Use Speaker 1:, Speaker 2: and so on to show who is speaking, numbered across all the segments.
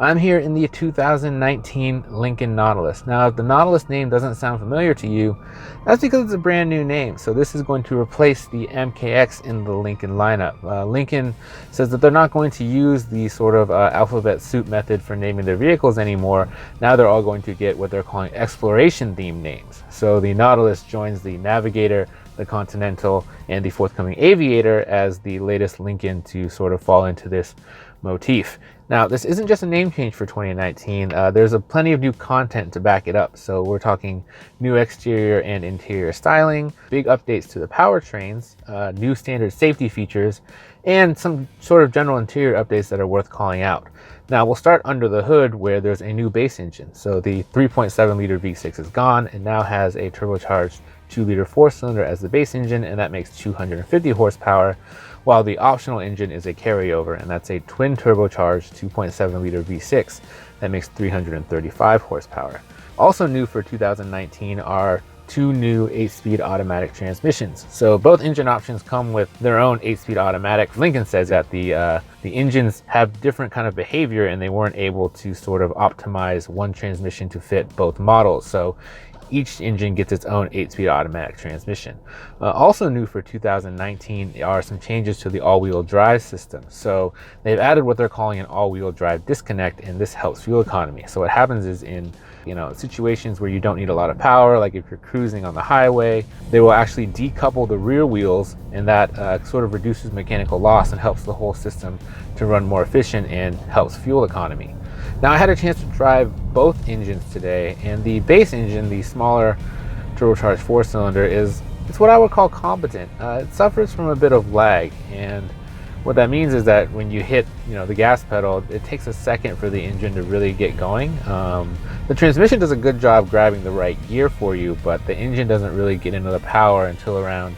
Speaker 1: I'm here in the 2019 Lincoln Nautilus. Now, if the Nautilus name doesn't sound familiar to you, that's because it's a brand new name. So this is going to replace the MKX in the Lincoln lineup. Lincoln says that they're not going to use the sort of alphabet soup method for naming their vehicles anymore. Now they're all going to get what they're calling exploration themed names. So the Nautilus joins the Navigator, the Continental, and the forthcoming Aviator as the latest Lincoln to sort of fall into this motif. Now, this isn't just a name change for 2019. There's plenty of new content to back it up. So we're talking new exterior and interior styling, big updates to the powertrains, new standard safety features, and some sort of general interior updates that are worth calling out. Now, we'll start under the hood where there's a new base engine. So the 3.7 liter V6 is gone and now has a turbocharged 2-liter 4-cylinder as the base engine, and that makes 250 horsepower, while the optional engine is a carryover, and that's a twin turbocharged 2.7 liter V6 that makes 335 horsepower. Also new for 2019 are two new 8-speed automatic transmissions. So both engine options come with their own 8-speed automatic. Lincoln says that the engines have different kind of behavior and they weren't able to sort of optimize one transmission to fit both models. So each engine gets its own 8-speed automatic transmission. Also new for 2019 are some changes to the all-wheel drive system. So they've added what they're calling an all-wheel drive disconnect, and this helps fuel economy. So what happens is in situations where you don't need a lot of power, like if you're cruising on the highway, they will actually decouple the rear wheels, and that sort of reduces mechanical loss and helps the whole system to run more efficient and helps fuel economy. Now, I had a chance to drive both engines today, and the base engine, the smaller turbocharged 4-cylinder, it's what I would call competent. It suffers from a bit of lag, and what that means is that when you hit the gas pedal, it takes a second for the engine to really get going. The transmission does a good job grabbing the right gear for you, but the engine doesn't really get into the power until around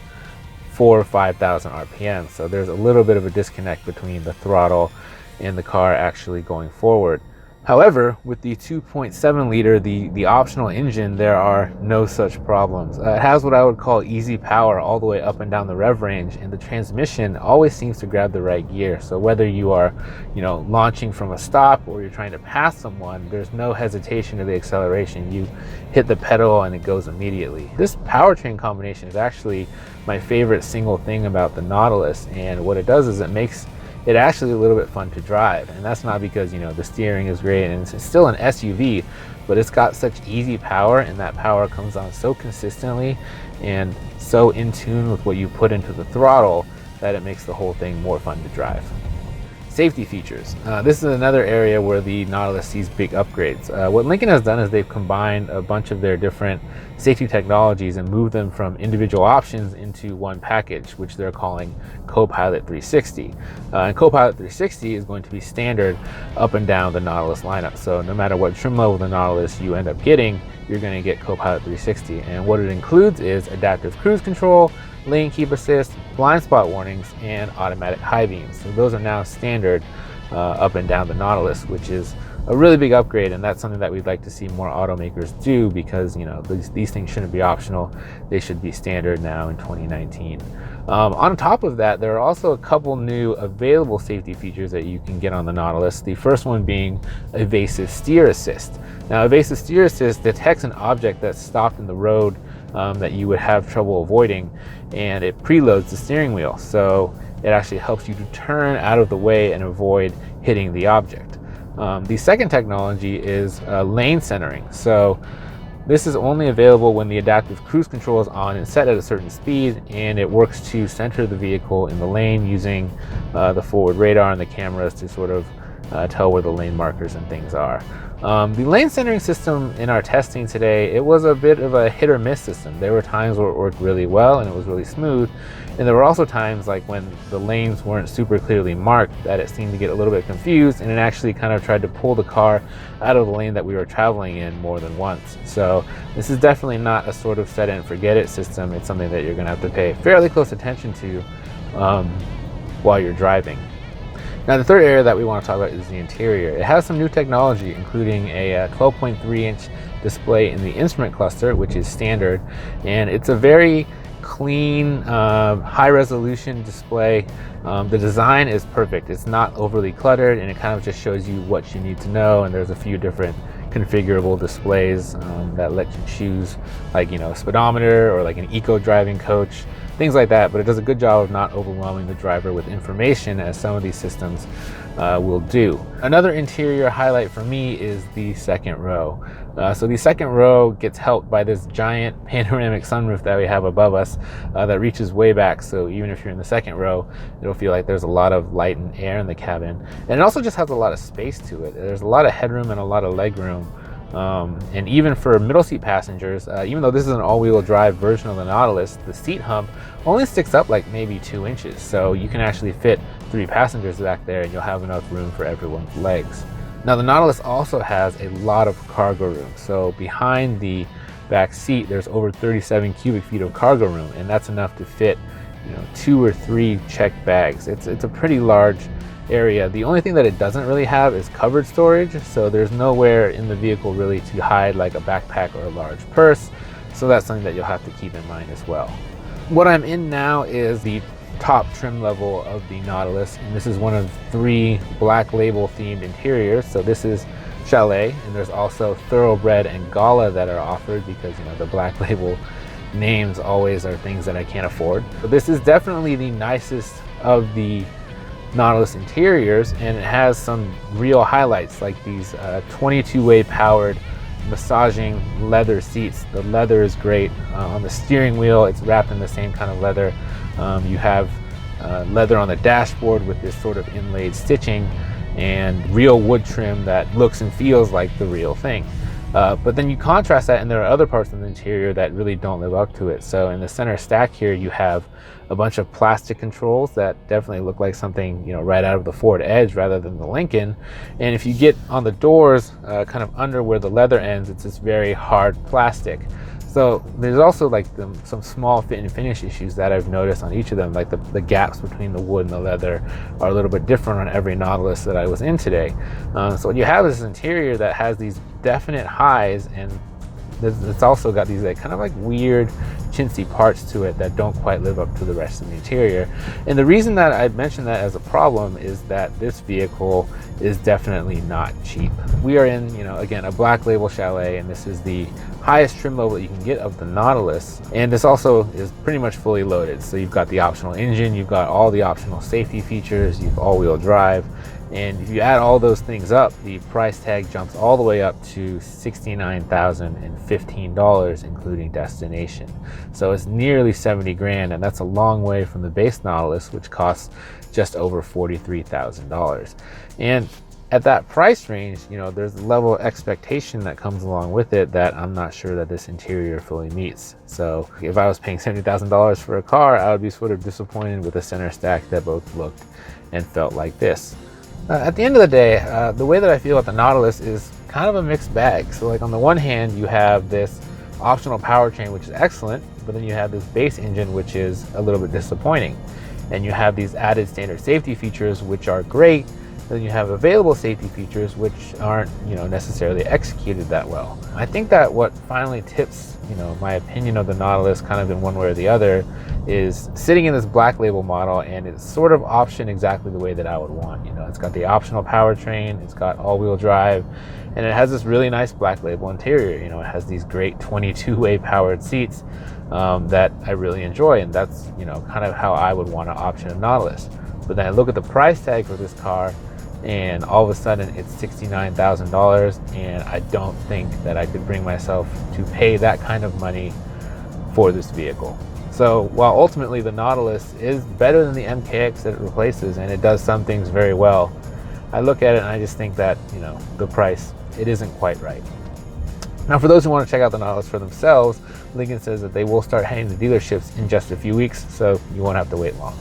Speaker 1: 4,000 or 5,000 RPM. So there's a little bit of a disconnect between the throttle and the car actually going forward. However, with the 2.7 liter, the optional engine, there are no such problems. It has what I would call easy power all the way up and down the rev range, and the transmission always seems to grab the right gear. So whether you are, launching from a stop or you're trying to pass someone, there's no hesitation to the acceleration. You hit the pedal and it goes immediately. This powertrain combination is actually my favorite single thing about the Nautilus, and what it does is it makes it actually a little bit fun to drive. And that's not because the steering is great and it's still an SUV, but it's got such easy power, and that power comes on so consistently and so in tune with what you put into the throttle that it makes the whole thing more fun to drive. Safety features. This is another area where the Nautilus sees big upgrades. What Lincoln has done is they've combined a bunch of their different safety technologies and moved them from individual options into one package, which they're calling Copilot 360. And Copilot 360 is going to be standard up and down the Nautilus lineup. So no matter what trim level of the Nautilus you end up getting, you're going to get Copilot 360. And what it includes is adaptive cruise control, lane keep assist, blind spot warnings, and automatic high beams. So those are now standard up and down the Nautilus, which is a really big upgrade, and that's something that we'd like to see more automakers do, because these things shouldn't be optional. They should be standard now in 2019. On top of that, there are also a couple new available safety features that you can get on the Nautilus. The first one being evasive steer assist. Now, evasive steer assist detects an object that's stopped in the road that you would have trouble avoiding, and it preloads the steering wheel, so it actually helps you to turn out of the way and avoid hitting the object. The second technology is lane centering. So this is only available when the adaptive cruise control is on and set at a certain speed, and it works to center the vehicle in the lane using the forward radar and the cameras to sort of tell where the lane markers and things are. The lane centering system in our testing today, it was a bit of a hit or miss system. There were times where it worked really well and it was really smooth, and there were also times like when the lanes weren't super clearly marked that it seemed to get a little bit confused, and it actually kind of tried to pull the car out of the lane that we were traveling in more than once. So this is definitely not a sort of set it and forget it system. It's something that you're going to have to pay fairly close attention to while you're driving. Now, the third area that we want to talk about is the interior. It has some new technology, including a 12.3-inch display in the instrument cluster, which is standard, and it's a very clean, high resolution display. The design is perfect. It's not overly cluttered, and it kind of just shows you what you need to know, and there's a few different configurable displays that let you choose, like, a speedometer or like an eco driving coach, things like that. But it does a good job of not overwhelming the driver with information, as some of these systems will do. Another interior highlight for me is the second row. So the second row gets helped by this giant panoramic sunroof that we have above us that reaches way back. So even if you're in the second row, it'll feel like there's a lot of light and air in the cabin. And it also just has a lot of space to it. There's a lot of headroom and a lot of leg room. And even for middle seat passengers, even though this is an all-wheel drive version of the Nautilus, the seat hump only sticks up like maybe 2 inches. So you can actually fit 3 passengers back there, and you'll have enough room for everyone's legs. Now, the Nautilus also has a lot of cargo room. So behind the back seat, there's over 37 cubic feet of cargo room, and that's enough to fit 2 or 3 checked bags. It's a pretty large area. The only thing that it doesn't really have is cupboard storage, so there's nowhere in the vehicle really to hide like a backpack or a large purse. So that's something that you'll have to keep in mind as well. What I'm in now is the top trim level of the Nautilus, and this is one of 3 Black Label themed interiors. So this is Chalet, and there's also Thoroughbred and Gala that are offered, because the Black Label names always are things that I can't afford. But this is definitely the nicest of the Nautilus interiors, and it has some real highlights, like these 22-way powered massaging leather seats. The leather is great. On the steering wheel, it's wrapped in the same kind of leather. You have leather on the dashboard with this sort of inlaid stitching, and real wood trim that looks and feels like the real thing. But then you contrast that, and there are other parts of the interior that really don't live up to it. So in the center stack here, you have a bunch of plastic controls that definitely look like something right out of the Ford Edge rather than the Lincoln. And if you get on the doors, kind of under where the leather ends, it's this very hard plastic. So there's also like some small fit and finish issues that I've noticed on each of them. Like the gaps between the wood and the leather are a little bit different on every Nautilus that I was in today. So what you have is this interior that has these definite highs, and it's also got these kind of like weird chintzy parts to it that don't quite live up to the rest of the interior. And the reason that I mentioned that as a problem is that this vehicle is definitely not cheap. We are in, again, a Black Label Chalet, and this is the highest trim level that you can get of the Nautilus. And this also is pretty much fully loaded. So you've got the optional engine, you've got all the optional safety features, you've all-wheel drive. And if you add all those things up, the price tag jumps all the way up to $69,015, including destination. So it's nearly 70 grand, and that's a long way from the base Nautilus, which costs just over $43,000. And at that price range, there's a level of expectation that comes along with it that I'm not sure that this interior fully meets. So if I was paying $70,000 for a car, I would be sort of disappointed with a center stack that both looked and felt like this. At the end of the day, the way that I feel about the Nautilus is kind of a mixed bag. So like on the one hand, you have this optional powertrain, which is excellent, but then you have this base engine, which is a little bit disappointing. And you have these added standard safety features, which are great. Then you have available safety features, which aren't, necessarily executed that well. I think that what finally tips, my opinion of the Nautilus kind of in one way or the other is sitting in this Black Label model, and it's sort of optioned exactly the way that I would want. It's got the optional powertrain, it's got all-wheel drive, and it has this really nice Black Label interior. It has these great 22-way powered seats that I really enjoy, and that's, kind of how I would want to option a Nautilus. But then I look at the price tag for this car, and all of a sudden it's $69,000, and I don't think that I could bring myself to pay that kind of money for this vehicle. So while ultimately the Nautilus is better than the MKX that it replaces, and it does some things very well, I look at it and I just think that, the price, it isn't quite right. Now, for those who want to check out the Nautilus for themselves, Lincoln says that they will start heading to dealerships in just a few weeks, so you won't have to wait long.